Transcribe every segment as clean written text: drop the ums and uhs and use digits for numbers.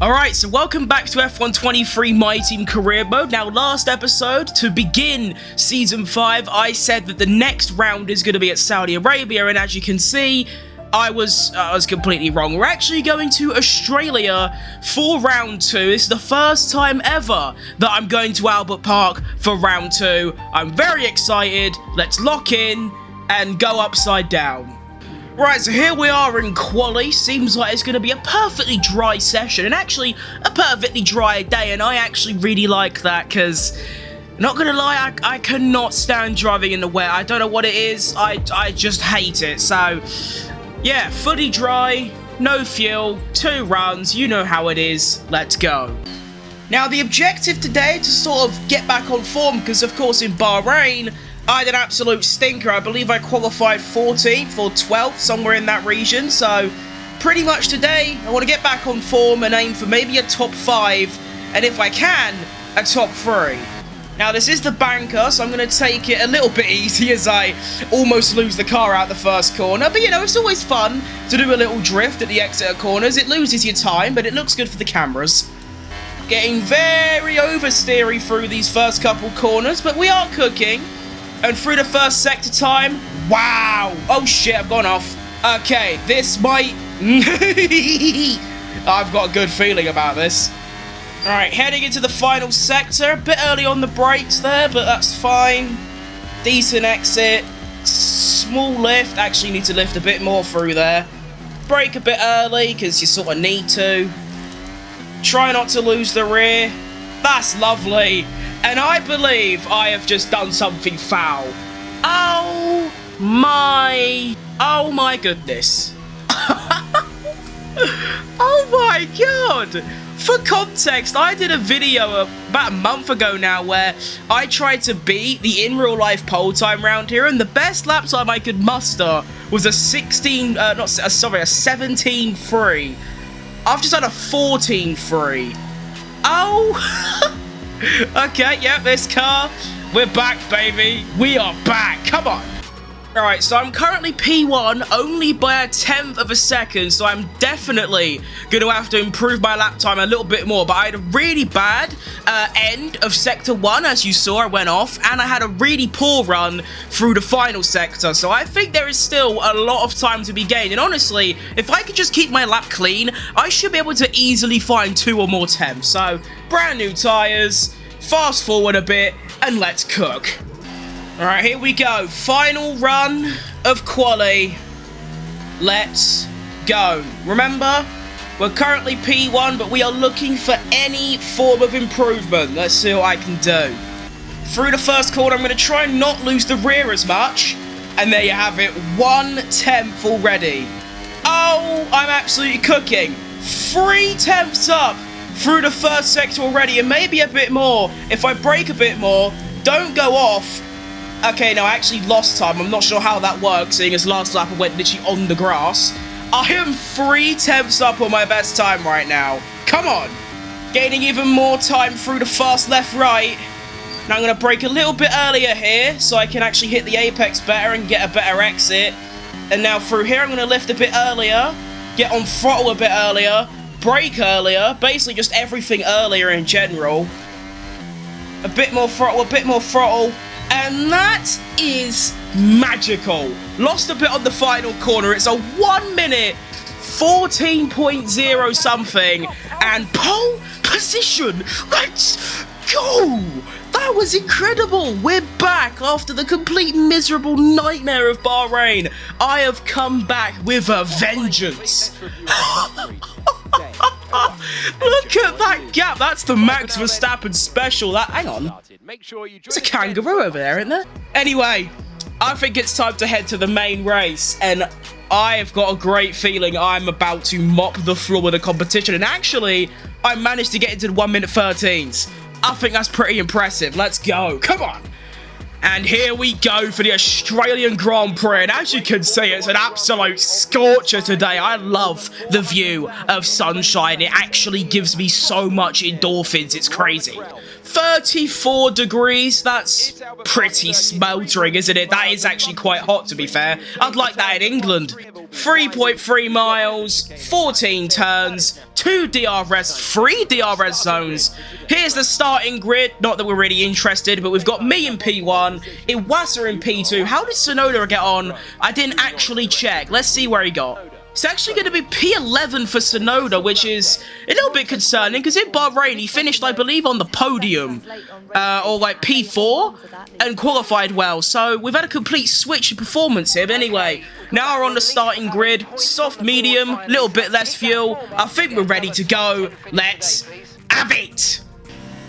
Alright, so welcome back to F123 My Team Career mode. Now, last episode, to begin Season 5, I said that the next round is going to be at Saudi Arabia, and as you can see, I was completely wrong. We're actually going to Australia for round 2. This is the first time ever that I'm going to Albert Park for round 2. I'm very excited. Let's lock in and go upside down. Right, so here we are in quali. Seems like it's going to be a perfectly dry session, and actually a perfectly dry day, and I actually really like that, because, not going to lie, I cannot stand driving in the wet. I don't know what it is, I just hate it. So, yeah, fully dry, no fuel, 2 runs, you know how it is, let's go. Now, the objective today is to sort of get back on form, because of course in Bahrain, I had an absolute stinker. I believe I qualified 14th or 12th, somewhere in that region. So, pretty much today, I want to get back on form and aim for maybe a top 5, and if I can, a top 3. Now, this is the banker, so I'm going to take it a little bit easy as I almost lose the car out the first corner. But, you know, it's always fun to do a little drift at the exit of corners. It loses your time, but it looks good for the cameras. Getting very oversteery through these first couple corners, but we are cooking. And through the first sector time, wow! Oh shit, I've gone off. Okay, this might... I've got a good feeling about this. Alright, heading into the final sector. A bit early on the brakes there, but that's fine. Decent exit. Small lift. Actually, you need to lift a bit more through there. Brake a bit early, because you sort of need to. Try not to lose the rear. That's lovely. And I believe I have just done something foul. Oh my goodness. Oh my god. For context, I did a video about a month ago now where I tried to beat the in real life pole time round here, and the best lap time I could muster was a 17.3. I've just had a 14.3. Oh. Okay, yep, this car, we're back, baby. We are back. Come on. Alright, so I'm currently P1 only by a 1/10 of a second, so I'm definitely going to have to improve my lap time a little bit more. But I had a really bad end of Sector 1, as you saw, I went off, and I had a really poor run through the final sector. So I think there is still a lot of time to be gained. And honestly, if I could just keep my lap clean, I should be able to easily find 2 or more 10s. So, brand new tyres, fast forward a bit, and let's cook. Alright, here we go. Final run of quali. Let's go. Remember, we're currently P1, but we are looking for any form of improvement. Let's see what I can do. Through the first corner, I'm going to try and not lose the rear as much. And there you have it, 1/10 already. Oh, I'm absolutely cooking. 3/10 up through the first sector already, and maybe a bit more. If I brake a bit more, don't go off. Okay, no, I actually lost time. I'm not sure how that works, seeing as last lap I went literally on the grass. I am 3/10 up on my best time right now. Come on. Gaining even more time through the fast left-right. Now I'm going to brake a little bit earlier here, so I can actually hit the apex better and get a better exit. And now through here, I'm going to lift a bit earlier, get on throttle a bit earlier, brake earlier, basically just everything earlier in general. A bit more throttle. And that is magical. Lost a bit on the final corner. It's a 1 minute 14.0 something. And pole position. Let's go. That was incredible. We're back after the complete miserable nightmare of Bahrain. I have come back with a vengeance. Look at that gap. That's the Max Verstappen special. Hang on. There's a kangaroo over there, isn't there? Anyway, I think it's time to head to the main race. And I've got a great feeling I'm about to mop the floor of the competition. And actually, I managed to get into the 1 minute 13s. I think that's pretty impressive. Let's go. Come on. And here we go for the Australian Grand Prix. And as you can see, it's an absolute scorcher today. I love the view of sunshine. It actually gives me so much endorphins. It's crazy. 34 degrees. That's pretty smeltering, isn't it? That is actually quite hot, to be fair. I'd like that in England. 3.3 miles, 14 turns, 2 DRS, 3 DRS zones. Here's the starting grid. Not that we're really interested, but we've got me in P1, Iwasa in P2. How did Tsunoda get on? I didn't actually check. Let's see where he got. It's actually going to be P11 for Tsunoda, which is a little bit concerning, because in Bahrain, he finished, I believe, on the podium, or like P4, and qualified well. So we've had a complete switch in performance here. But anyway, now we're on the starting grid. Soft, medium, a little bit less fuel. I think we're ready to go. Let's have it.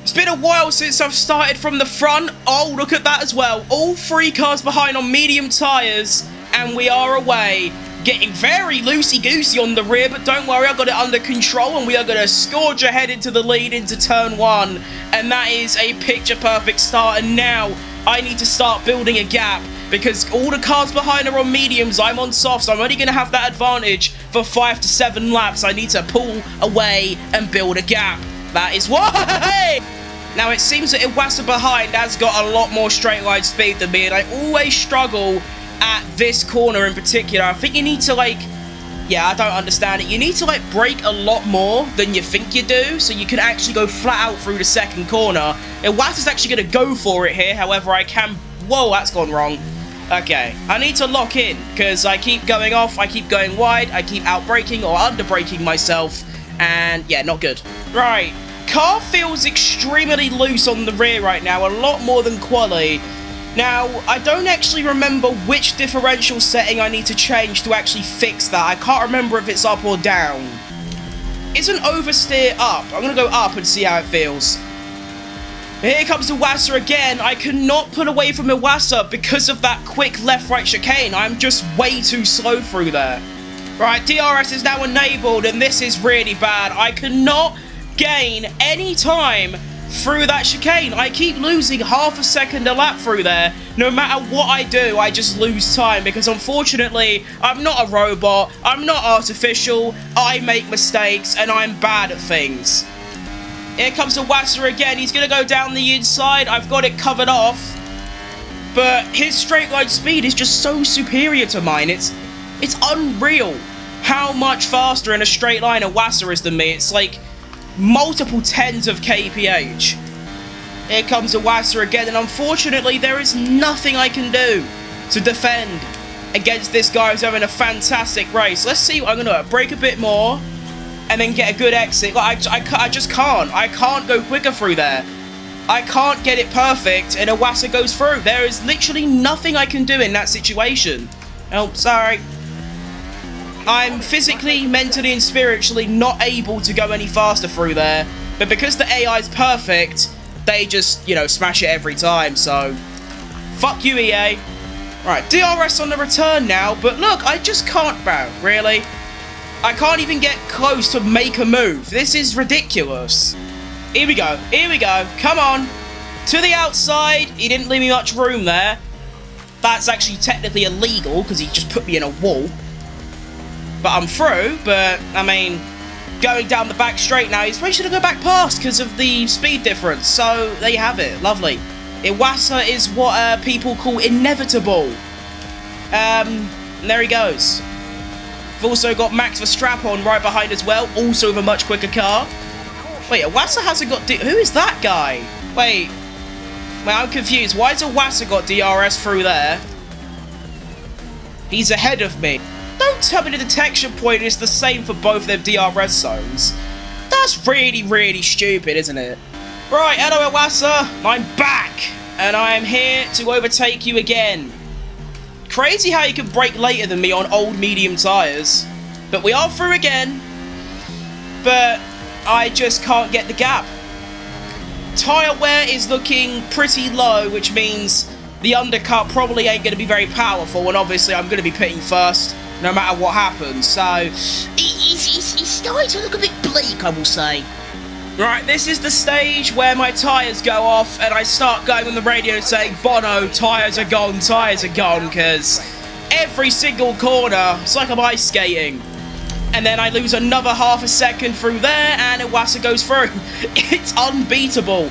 It's been a while since I've started from the front. Oh, look at that as well. All 3 cars behind on medium tyres, and we are away. Getting very loosey-goosey on the rear, but don't worry, I've got it under control, and we are going to scourge ahead into the lead into turn 1, and that is a picture-perfect start. And now I need to start building a gap, because all the cars behind are on mediums, I'm on softs, so I'm only going to have that advantage for 5 to 7 laps. I need to pull away and build a gap. That is why! Now, it seems that Iwasa behind has got a lot more straight-line speed than me, and I always struggle at this corner in particular. I think you need to, like, yeah, I don't understand it. You need to, like, brake a lot more than you think you do, so you can actually go flat out through the second corner. Iwasa's actually going to go for it here, however, I can... Whoa, that's gone wrong. Okay, I need to lock in, because I keep going off, I keep going wide, I keep out-braking or under-braking myself, and, yeah, not good. Right, car feels extremely loose on the rear right now, a lot more than quali. Now, I don't actually remember which differential setting I need to change to actually fix that. I can't remember if it's up or down. Isn't oversteer up? I'm going to go up and see how it feels. Here comes Iwasa again. I cannot pull away from Iwasa because of that quick left-right chicane. I'm just way too slow through there. Right, DRS is now enabled, and this is really bad. I cannot gain any time through that chicane. I keep losing half a second a lap through there. No matter what I do, I just lose time, because unfortunately, I'm not a robot, I'm not artificial, I make mistakes, and I'm bad at things. Here comes Iwasa again. He's going to go down the inside. I've got it covered off, but his straight line speed is just so superior to mine. It's unreal how much faster in a straight line Iwasa is than me. It's like multiple tens of kph. Here comes Iwasa again, and unfortunately there is nothing I can do to defend against this guy who's having a fantastic race. Let's see what I'm going to brake a bit more and then get a good exit. Like, I just can't. I can't go quicker through there. I can't get it perfect, and Iwasa goes through. There is literally nothing I can do in that situation. Oh, sorry. I'm physically, mentally, and spiritually not able to go any faster through there. But because the AI is perfect, they just, you know, smash it every time. So, fuck you, EA. Right, DRS on the return now. But look, I just can't, bro. Really? I can't even get close to make a move. This is ridiculous. Here we go. Here we go. Come on. To the outside. He didn't leave me much room there. That's actually technically illegal because he just put me in a wall. But I'm through. But, I mean, going down the back straight now, he's probably should have go back past because of the speed difference. So, there you have it. Lovely. Iwasa is what people call inevitable. And there he goes. We've also got Max Verstappen right behind as well, also with a much quicker car. Wait, Iwasa hasn't got... Who is that guy? Wait, I'm confused. Why has Iwasa got DRS through there? He's ahead of me. Don't tell me the detection point is the same for both their DRS zones. That's really, really stupid, isn't it? Right, hello Iwasa. I'm back, and I am here to overtake you again. Crazy how you can brake later than me on old medium tyres. But we are through again. But I just can't get the gap. Tyre wear is looking pretty low, which means the undercut probably ain't going to be very powerful. And obviously I'm going to be pitting first, no matter what happens. So, it's starting to look a bit bleak, I will say. Right, this is the stage where my tyres go off and I start going on the radio saying, Bono, tyres are gone, because every single corner, it's like I'm ice skating. And then I lose another half a second through there and Iwasa goes through. It's unbeatable.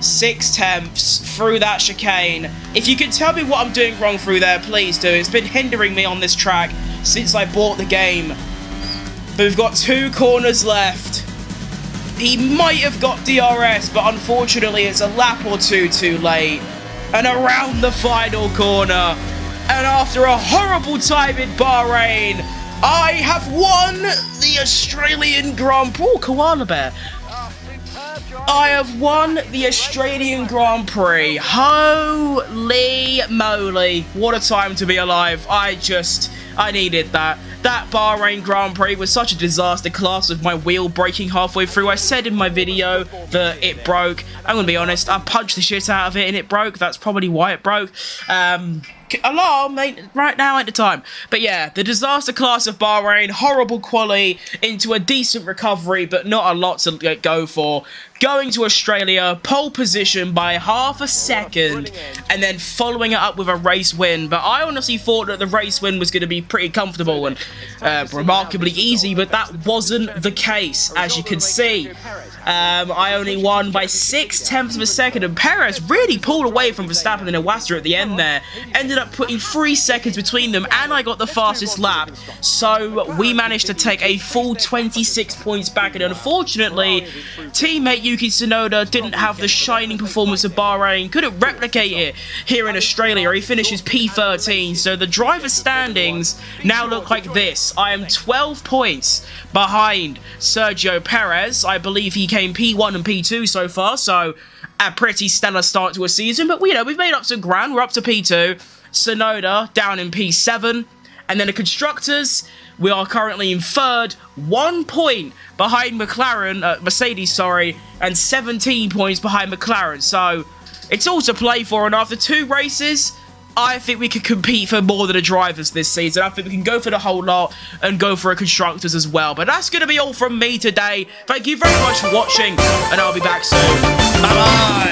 6/10 through that chicane. If you can tell me what I'm doing wrong through there, please do. It's been hindering me on this track since I bought the game. But we've got 2 corners left. He might have got DRS, but unfortunately it's a lap or two too late. And around the final corner, and after a horrible time in Bahrain, I have won the Australian Grand Prix. Oh, koala bear. I have won the Australian Grand Prix. Holy moly. What a time to be alive. I needed that. That Bahrain Grand Prix was such a disaster class with my wheel breaking halfway through. I said in my video that it broke. I'm going to be honest, I punched the shit out of it and it broke. That's probably why it broke. Alarm, mate, right now at the time. But yeah, the disaster class of Bahrain, horrible quali into a decent recovery, but not a lot to go for. Going to Australia, pole position by half a second, and then following it up with a race win. But I honestly thought that the race win was going to be pretty comfortable and remarkably easy, but that wasn't the case, as you can see. I only won by 6/10 of a second, and Perez really pulled away from Verstappen and Iwasa at the end there. Ended up putting 3 seconds between them, and I got the fastest lap. So we managed to take a full 26 points back, and unfortunately, teammate Yuki Tsunoda didn't have the shining performance of Bahrain, couldn't replicate it here in Australia. He finishes P13, so the driver standings now look like this. I am 12 points behind Sergio Perez. I believe he came P1 and P2 so far, so a pretty stellar start to a season, but we've made up some ground. We're up to P2. Tsunoda down in P7, and then the constructors, we are currently in 3rd, 1 point behind Mercedes, and 17 points behind McLaren. So it's all to play for, and after 2 races, I think we can compete for more than the drivers this season. I think we can go for the whole lot and go for a constructors as well. But that's going to be all from me today. Thank you very much for watching, and I'll be back soon. Bye-bye.